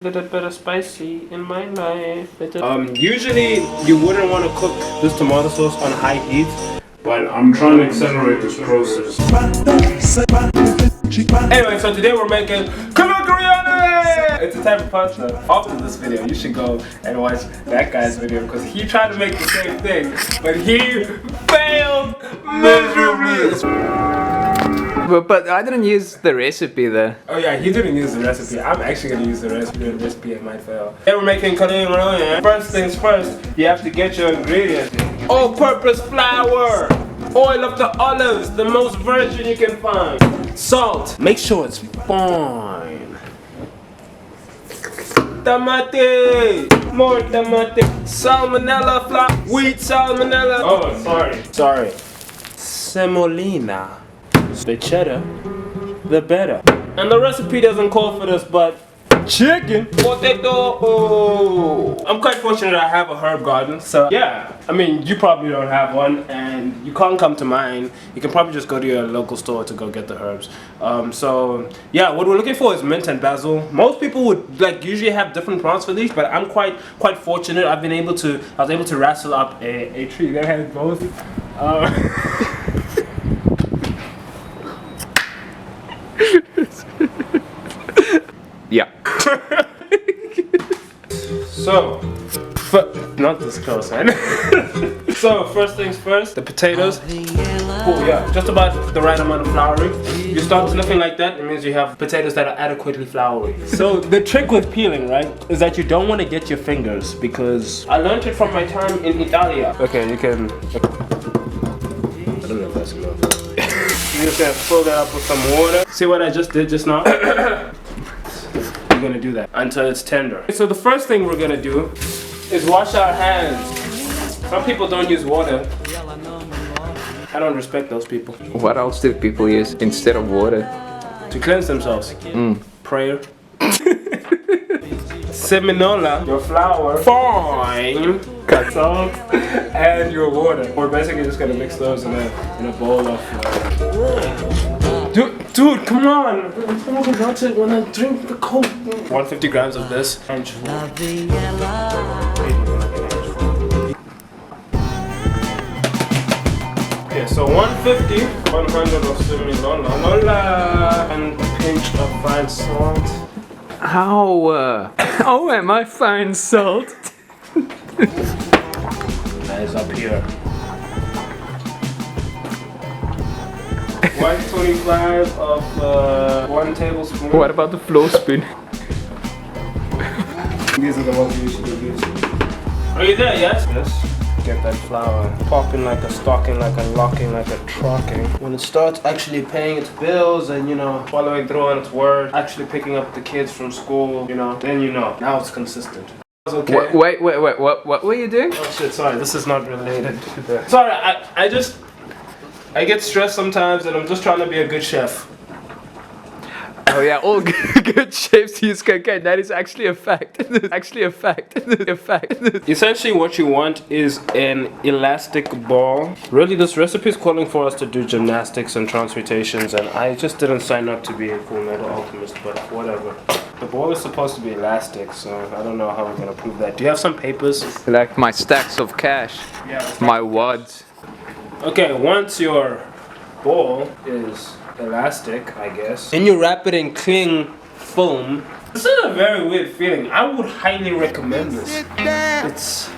little bit of spicy in my life. Usually you wouldn't want to cook this tomato sauce on high heat, but I'm trying to accelerate this process. Anyway, so today we're making Culurgiones! It's a type of pasta. After this video, you should go and watch that guy's video because he tried to make the same thing, but he failed miserably. But I didn't use the recipe there. Oh yeah, he didn't use the recipe. I'm actually gonna use the recipe. The recipe it might fail. Today we're making Colongees. First things first, you have to get your ingredients. All-purpose flour, oil of the olives, the most virgin you can find. Salt, make sure it's fine. Tomate, more tomate. Salmonella flour, wheat salmonella. Oh, sorry. Semolina. The cheddar, the better. And the recipe doesn't call for this, but chicken, potato. Oh, I'm quite fortunate I have a herb garden. So yeah, I mean, you probably don't have one, and you can't come to mine. You can probably just go to your local store to go get the herbs. So yeah, what we're looking for is mint and basil. Most people would like usually have different plants for these, but I'm quite fortunate. I was able to wrestle up a tree that has both. Yeah. So, not this close, man. So, first things first, the potatoes. Oh yeah, just about the right amount of floury. You start sniffing like that, it means you have potatoes that are adequately floury. So, the trick with peeling, right, is that you don't want to get your fingers because I learned it from my time in Italia. Okay, you can. I don't know if that's enough. You just gonna fill that up with some water. See what I just did just now? We're gonna do that until it's tender. So the first thing we're gonna do is wash our hands. Some people don't use water. I don't respect those people. What else do people use instead of water? To cleanse themselves. Prayer. Seminola, your flour, fine, cut salt, and your water. We're basically just gonna mix those in a bowl of. Dude, come on! I'm talking about it when I drink the Coke. 150 grams of this. Okay, so 150, 100 of seminola, and a pinch of fine salt. How am I fine salt? That is up here. 125 of 1 tablespoon. What about the floor spoon? These are the ones you usually use. Are you there yet? Yes. Get that flour popping like a stocking, like a locking, like a trocking. When it starts actually paying its bills and, you know, following through on its word, actually picking up the kids from school, you know, then you know. Now it's consistent. Okay. Wait, what were you doing? Oh shit, sorry, this is not related to that. Sorry, I get stressed sometimes and I'm just trying to be a good chef. Oh yeah, all good chefs use cocaine. That is actually a fact. Actually a fact. Essentially what you want is an elastic ball. Really, this recipe is calling for us to do gymnastics and transmutations, and I just didn't sign up to be a full metal alchemist, but whatever. The ball is supposed to be elastic, so I don't know how we're gonna prove that. Do you have some papers? Like my stacks of cash. Yeah. My wads. Okay, once your ball is elastic, I guess, then you wrap it in cling foam. This is a very weird feeling. I would highly recommend this. It's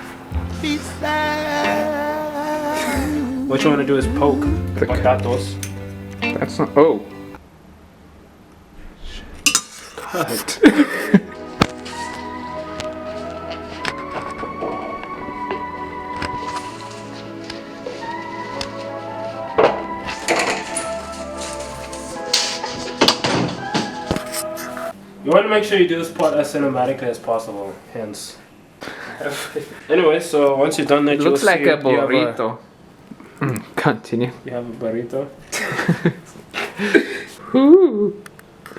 what you want to do is poke the potatoes. That's not. Oh. God. You want to make sure you do this part as cinematically as possible, hence. Anyway, so once you're done that, you'll looks see like a burrito. Continue. You have a burrito. Ooh,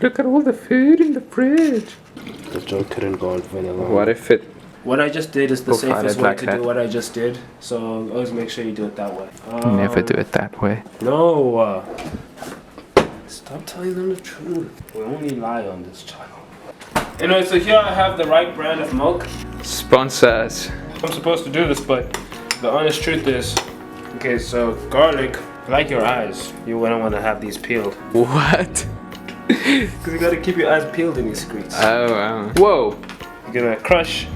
look at all the food in the fridge. The joke couldn't go on for any longer. What if it... What I just did is the safest way to do what I just did. So always make sure you do it that way. Never do it that way. No. Stop telling them the truth. We only lie on this channel. Anyway, so here I have the right brand of milk. Sponsors. I'm supposed to do this, but the honest truth is, okay, so garlic, like your eyes, you wouldn't want to have these peeled. What? Because you gotta keep your eyes peeled in these streets. Oh, wow. Whoa. You're gonna crush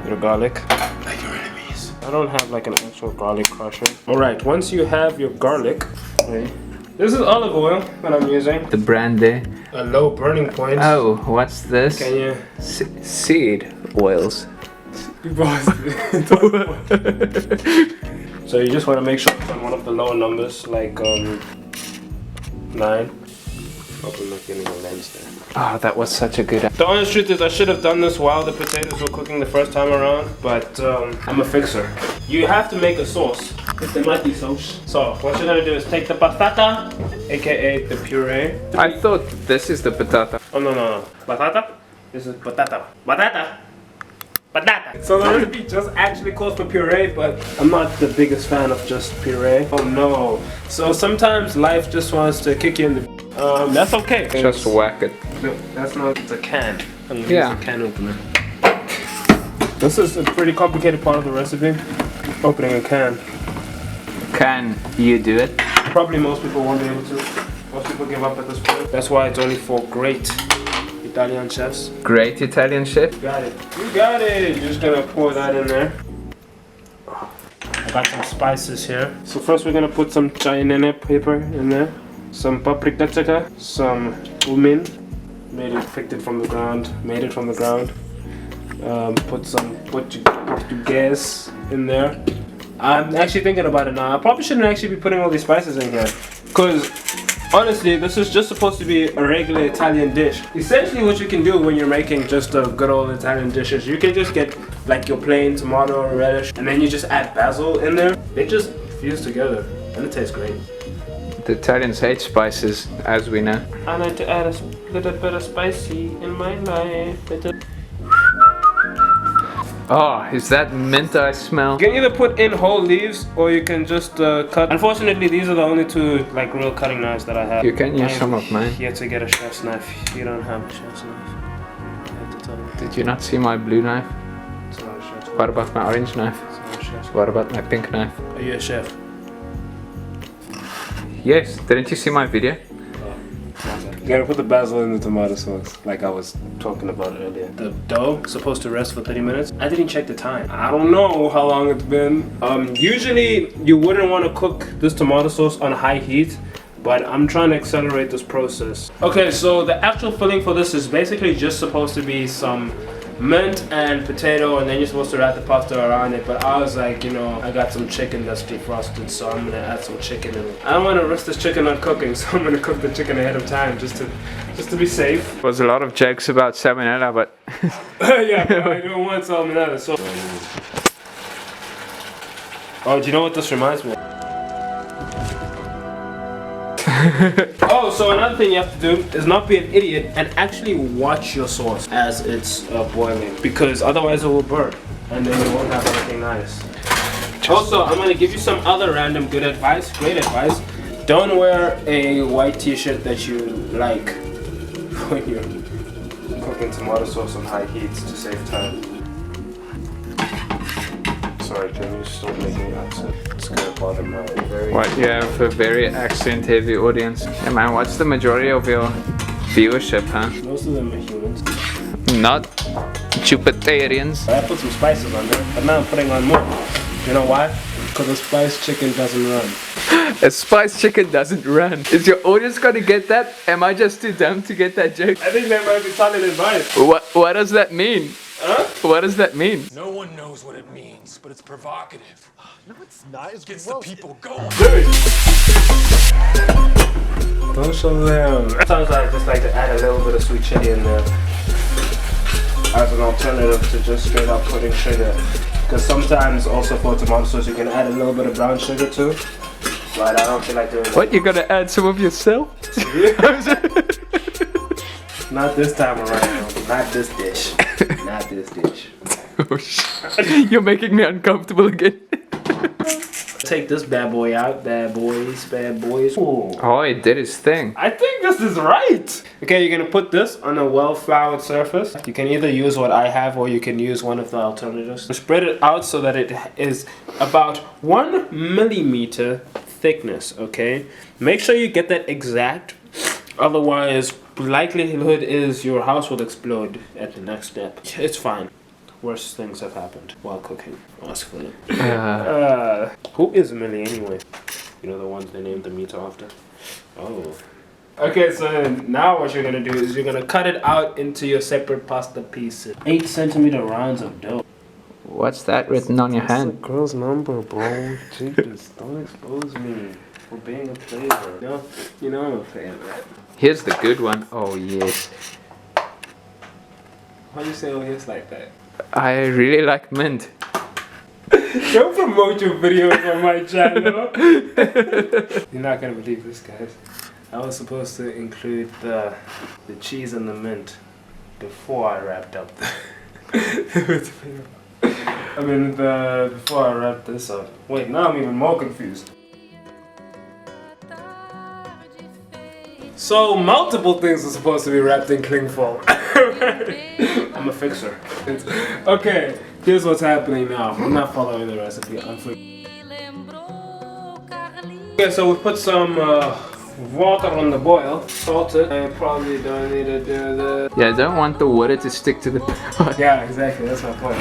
your garlic like your enemies. I don't have like an actual garlic crusher. Alright, once you have your garlic, okay, this is olive oil that I'm using. The brand there. A low burning point. Oh, what's this? Can you? Seed oils. So you just want to make sure it's on one of the lower numbers, like 9. Hope I'm not getting a lens there. Oh, that was such a good. The honest truth is I should have done this while the potatoes were cooking the first time around, but I'm a fixer. You have to make a sauce. There might be sauce. So what you're gonna do is take the batata, aka the puree. I thought this is the patata. Oh no. Batata? This is batata. Batata! Batata! So the recipe just actually calls for puree, but I'm not the biggest fan of just puree. Oh no. So sometimes life just wants to kick you in the... that's okay. Just whack it. No, that's not... It's a can. Yeah. It's a can opener. This is a pretty complicated part of the recipe. Opening a can. Can you do it? Probably most people won't be able to. Most people give up at this point. That's why it's only for great Italian chefs. Great Italian chef. You got it. You got it. You're just gonna pour that in there. I got some spices here. So first we're gonna put some cayenne pepper in there. Some paprika chaka. Some cumin. Picked it from the ground. Made it from the ground. Put some Portuguese in there. I'm actually thinking about it now. I probably shouldn't actually be putting all these spices in here. Because honestly, this is just supposed to be a regular Italian dish. Essentially what you can do when you're making just a good old Italian dishes, you can just get like your plain tomato or relish and then you just add basil in there. They just fuse together and it tastes great. The Italians hate spices, as we know. I like to add a little bit of spicy in my life. Oh, is that mint I smell? You can either put in whole leaves or you can just cut. Unfortunately, these are the only two like real cutting knives that I have. You can use some of mine. You have to get a chef's knife. You don't have a chef's knife. I have to tell you. Did you not see my blue knife? It's not a chef's knife. What about my orange knife? It's not a chef's knife. What about my pink knife? Are you a chef? Yes, didn't you see my video? You gotta put the basil in the tomato sauce, like I was talking about earlier. The dough is supposed to rest for 30 minutes. I didn't check the time. I don't know how long it's been. Usually you wouldn't want to cook this tomato sauce on high heat, but I'm trying to accelerate this process. Okay, so the actual filling for this is basically just supposed to be some mint and potato, and then you're supposed to wrap the pasta around it. But I was like, you know, I got some chicken that's defrosted, so I'm gonna add some chicken in it. I don't want to risk this chicken on cooking, so I'm gonna cook the chicken ahead of time just to be safe. There was a lot of jokes about salmonella, but Yeah, but I don't want salmonella. So, oh, do you know what this reminds me of? Oh, so another thing you have to do is not be an idiot and actually watch your sauce as it's boiling, because otherwise it will burn and then you won't have anything nice. Also, I'm gonna give you some other random good advice, great advice. Don't wear a white t-shirt that you like when you're cooking tomato sauce on high heat to save time. Sorry, can you stop making accent? It's gonna bother my very... what, you have a very accent heavy audience. Yeah man, what's the majority of your viewership, huh? Most of them are humans. Not Jupiterians. I put some spices on there, but now I'm putting on more. You know why? Because the spiced chicken doesn't run. A spiced chicken doesn't run. Is your audience gonna get that? Am I just too dumb to get that joke? I think that might be solid advice. What does that mean? Huh? What does that mean? No one knows what it means, but it's provocative. No, it's not. It Gets the people going. Dude! Don't show them. Sometimes I just like to add a little bit of sweet chili in there as an alternative to just straight up putting sugar. Because sometimes also for tomato sauce you can add a little bit of brown sugar too. But I don't feel like doing that. What, you're gonna add some of yourself? Not this time around. Not this dish. Not this dish. Oh, you're making me uncomfortable again. take this bad boy out. Bad boys. Ooh. Oh, it did its thing. I think this is right. Okay, you're gonna put this on a well-floured surface. You can either use what I have or you can use one of the alternatives. Spread it out so that it is about 1 millimeter thickness, okay? Make sure you get that exact. Otherwise, likelihood is your house will explode at the next step. It's fine. Worse things have happened while cooking. Ask Willem. Who is Millie anyway? You know the ones they named the meat after? Oh. Okay, so now what you're gonna do is you're gonna cut it out into your separate pasta pieces. 8 centimeter rounds of dough. What's that written on your hand? That's a girl's number, bro. Jesus, don't expose me for being a player. You know I'm a player, man. Here's the good one. Oh, yes. Why do you say oh yes like that? I really like mint. Don't promote your videos on my channel. You're not gonna believe this, guys. I was supposed to include the cheese and the mint before I wrapped up before I wrapped this up. Wait, now I'm even more confused. So multiple things are supposed to be wrapped in cling film. I'm a fixer. Okay, here's what's happening now. I'm not following the recipe. Okay, so we put some water on the boil, salt it. I probably don't need to do the... Yeah, I don't want the water to stick to the pot. Yeah, exactly, that's my point.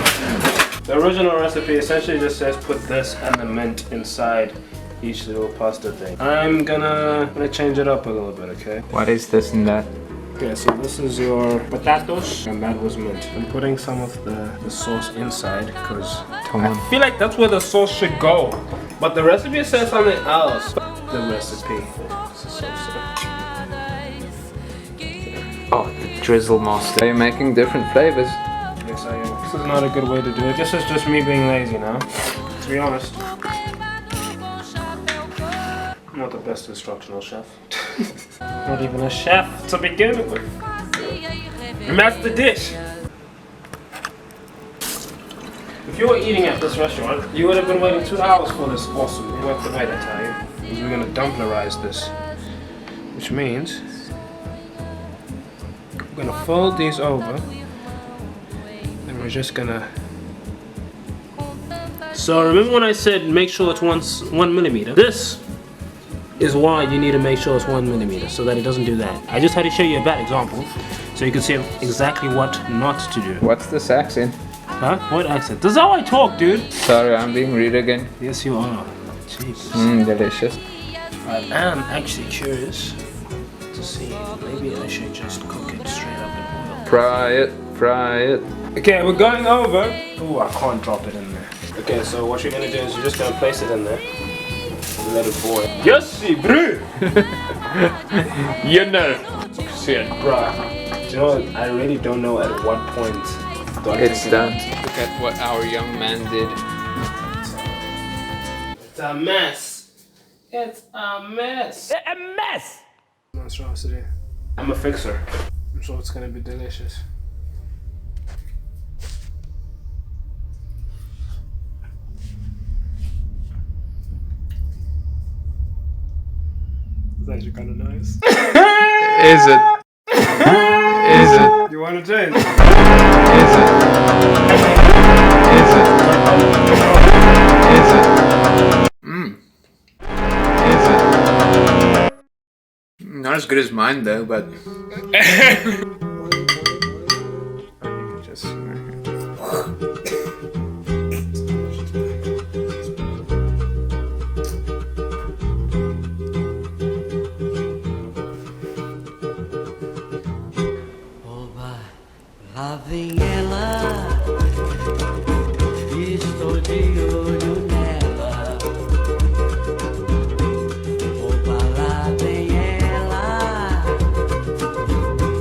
The original recipe essentially just says put this and the mint inside each little pasta thing. I'm gonna change it up a little bit, okay? What is this and that? Okay, so this is your potatoes and that was mint. I'm putting some of the sauce inside because I feel like that's where the sauce should go. But the recipe says something else. The recipe. Oh, the drizzle master. Are you making different flavors? Yes, I am. This is not a good way to do it. This is just me being lazy now, to be honest. I'm not the best instructional chef. Not even a chef to begin with. And that's the dish. If you were eating at this restaurant, you would have been waiting 2 hours for this awesome. You have to wait, I tell you. Because we're gonna dumplerize this. Which means we're gonna fold these over. And we're just gonna... So remember when I said make sure it's 1 millimeter? This is why you need to make sure it's 1 millimeter so that it doesn't do that. I just had to show you a bad example so you can see exactly what not to do. What's this accent? Huh? What accent? This is how I talk, dude. Sorry, I'm being rude again. Yes, you are. Jesus. Delicious. I am actually curious to see. Maybe I should just cook it straight up in oil. Fry it, fry it. Okay, we're going over. Oh, I can't drop it in there. Okay, so what you're gonna do is you're just gonna place it in there. Let it boil. Yes, bro. You know. Shit. Bruh. You know what? I really don't know at what point it's done. Look at what our young man did. It's a mess. It's a mess. A mess! Monstrosity. I'm a fixer. I'm sure it's gonna be delicious. It's actually kind of nice. Is it? Is it? You want to change? Is it? Is it? Is it? Is it? Not as good as mine though, but... Just... Lá vem ela, estou de olho nela. Opa, lá vem ela,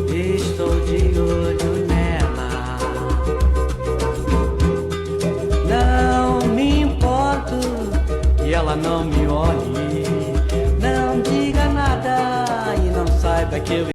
estou de olho nela. Não me importo que ela não me olhe, não diga nada e não saiba que eu